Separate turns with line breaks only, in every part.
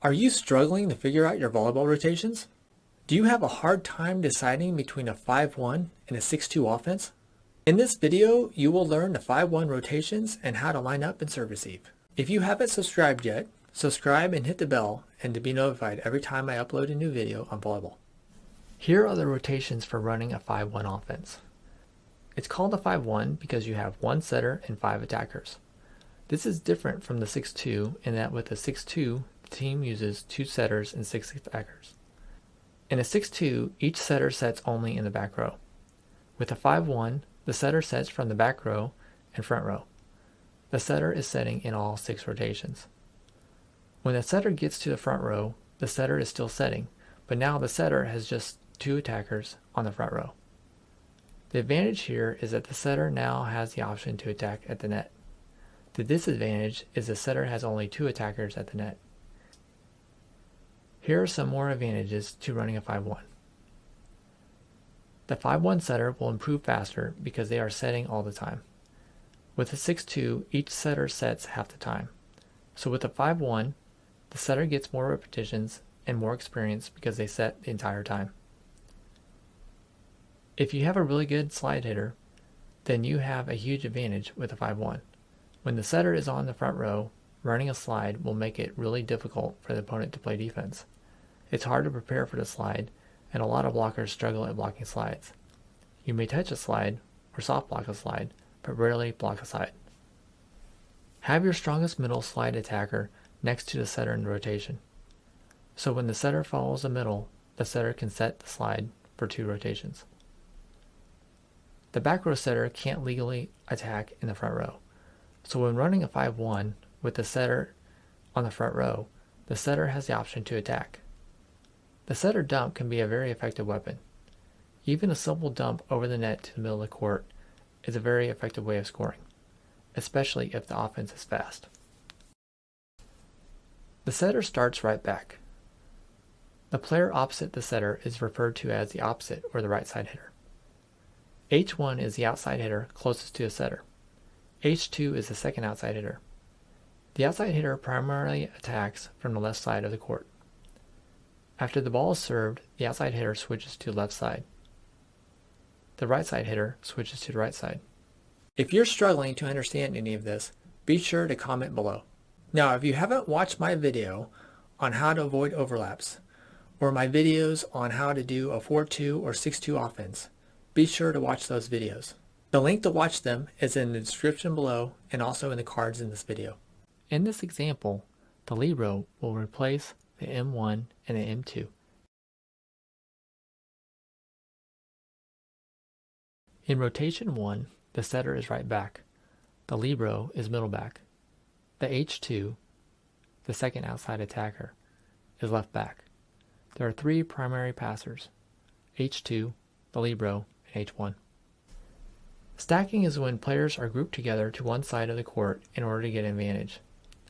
Are you struggling to figure out your volleyball rotations? Do you have a hard time deciding between a 5-1 and a 6-2 offense? In this video, you will learn the 5-1 rotations and how to line up and serve receive. If you haven't subscribed yet, subscribe and hit the bell and to be notified every time I upload a new video on volleyball. Here are the rotations for running a 5-1 offense. It's called a 5-1 because you have one setter and 5 attackers. This is different from the 6-2 in that with a 6-2, the team uses 2 setters and 6 attackers. In a 6-2, each setter sets only in the back row. With a 5-1, the setter sets from the back row and front row. The setter is setting in all 6 rotations. When the setter gets to the front row, the setter is still setting, but now the setter has just 2 attackers on the front row. The advantage here is that the setter now has the option to attack at the net. The disadvantage is the setter has only 2 attackers at the net. Here are some more advantages to running a 5-1. The 5-1 setter will improve faster because they are setting all the time. With a 6-2, each setter sets half the time. So with a 5-1, the setter gets more repetitions and more experience because they set the entire time. If you have a really good slide hitter, then you have a huge advantage with a 5-1. When the setter is on the front row, running a slide will make it really difficult for the opponent to play defense. It's hard to prepare for the slide, and a lot of blockers struggle at blocking slides. You may touch a slide or soft block a slide, but rarely block a slide. Have your strongest middle slide attacker next to the setter in rotation. So when the setter follows the middle, the setter can set the slide for 2 rotations. The back row setter can't legally attack in the front row. So when running a 5-1 with the setter on the front row, the setter has the option to attack. The setter dump can be a very effective weapon. Even a simple dump over the net to the middle of the court is a very effective way of scoring, especially if the offense is fast. The setter starts right back. The player opposite the setter is referred to as the opposite or the right side hitter. H1 is the outside hitter closest to the setter. H2 is the second outside hitter. The outside hitter primarily attacks from the left side of the court. After the ball is served, the outside hitter switches to the left side. The right side hitter switches to the right side. If you're struggling to understand any of this, be sure to comment below. Now, if you haven't watched my video on how to avoid overlaps, or my videos on how to do a 4-2 or 6-2 offense, be sure to watch those videos. The link to watch them is in the description below and also in the cards in this video. In this example, the libero will replace the M1 and the M2. In rotation 1, the setter is right back. The libero is middle back. The H2, the second outside attacker, is left back. There are 3 primary passers: H2, the libero, and H1. Stacking is when players are grouped together to one side of the court in order to get an advantage.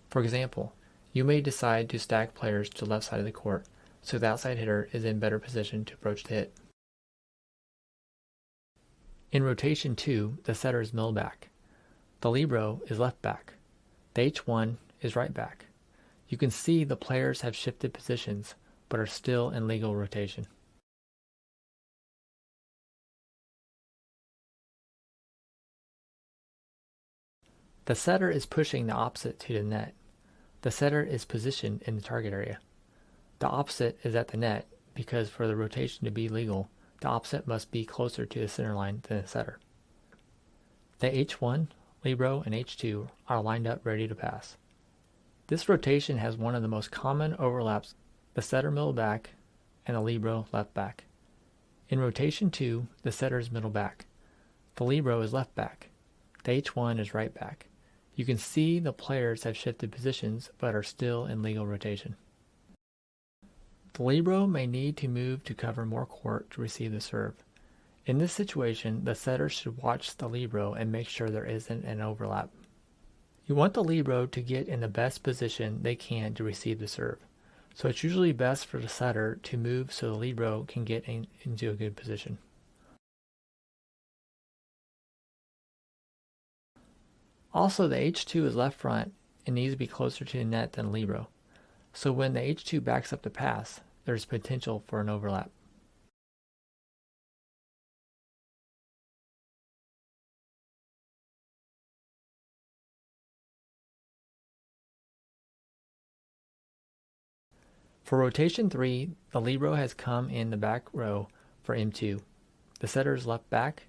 For example, you may decide to stack players to the left side of the court so the outside hitter is in better position to approach the hit. In rotation 2, the setter is middle back. The libero is left back. The H1 is right back. You can see the players have shifted positions but are still in legal rotation. The setter is pushing the opposite to the net. The setter is positioned in the target area. The opposite is at the net because for the rotation to be legal, the opposite must be closer to the center line than the setter. The H1, libero, and H2 are lined up ready to pass. This rotation has one of the most common overlaps: the setter middle back and the libero left back. In rotation 2, the setter is middle back. The libero is left back. The H1 is right back. You can see the players have shifted positions but are still in legal rotation. The libero may need to move to cover more court to receive the serve. In this situation, the setter should watch the libero and make sure there isn't an overlap. You want the libero to get in the best position they can to receive the serve, so it's usually best for the setter to move so the libero can get into a good position. Also, the H2 is left front and needs to be closer to the net than libero. So when the H2 backs up the pass, there's potential for an overlap. For rotation 3, the libero has come in the back row for M2. The setter is left back,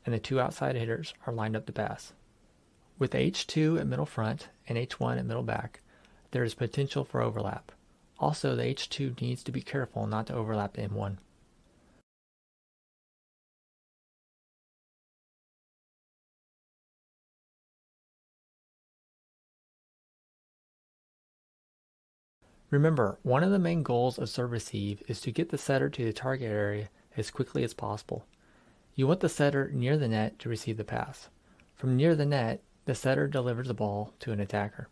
and the two outside hitters are lined up to pass. With H2 at middle front and H1 at middle back, there is potential for overlap. Also, the H2 needs to be careful not to overlap the M1. Remember, one of the main goals of serve receive is to get the setter to the target area as quickly as possible. You want the setter near the net to receive the pass. From near the net, the setter delivers the ball to an attacker.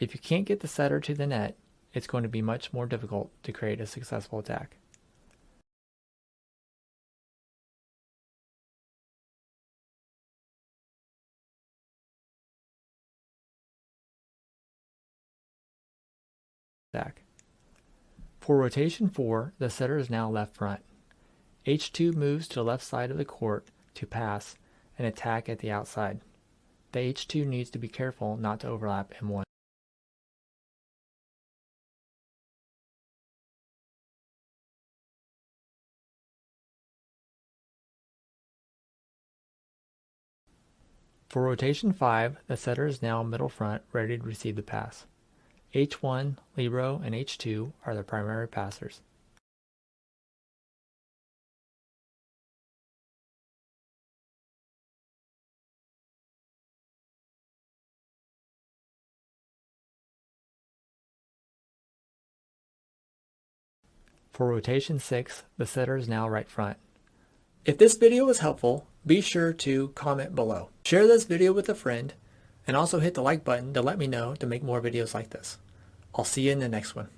If you can't get the setter to the net, it's going to be much more difficult to create a successful attack. For rotation 4, the setter is now left front. H2 moves to the left side of the court to pass and attack at the outside. The H2 needs to be careful not to overlap M1. For rotation 5, the setter is now middle front, ready to receive the pass. H1, libero, and H2 are the primary passers. For rotation 6, the setter is now right front. If this video was helpful, be sure to comment below. Share this video with a friend, and also hit the like button to let me know to make more videos like this. I'll see you in the next one.